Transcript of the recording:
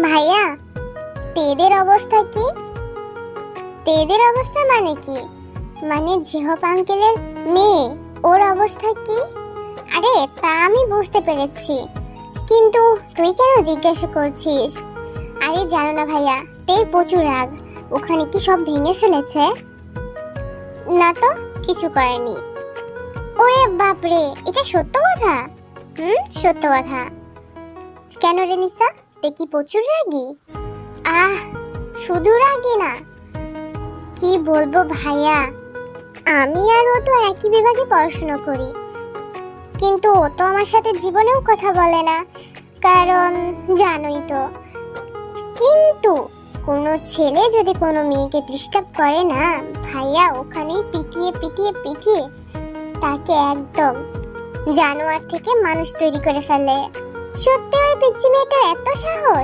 ভাইয়া, তেদের অবস্থা কি? তেদের অবস্থা মানে কি? মানে জিহপ আঙ্কেলের মেয়ে, ওর অবস্থা কি? আরে তা আমি বুঝতে পেরেছি, কিন্তু তুই কেন জিজ্ঞাসা করছিস? আরে জানো না ভাইয়া, তের প্রচুর রাগ। ওখানে কি সব ভেঙে ফেলেছে? না তো, কিছু করেনি। ওরে বাপরে, এটা সত্য কথা? সত্য কথা। কেন রে লিসা, তে কি প্রচুর রাগী? আহ, শুধু রাগী না, কি বলবো ভাইয়া, আমি আর ও তো একই বিভাগে পড়াশোনা করি, কিন্তু ও তো আমার সাথে জীবনেও কথা বলে না, কারণ জানোই তো। কিন্তু কোনো ছেলে যদি কোনো মেয়েকে ডিস্টার্ব করে না ভাইয়া, ওখানেই পিটিয়ে পিটিয়ে পিটিয়ে তাকে একদম জানোয়ার থেকে মানুষ তৈরি করে ফেলে। সত্যি ওই পিচ্চি মেয়েটার এত সাহস!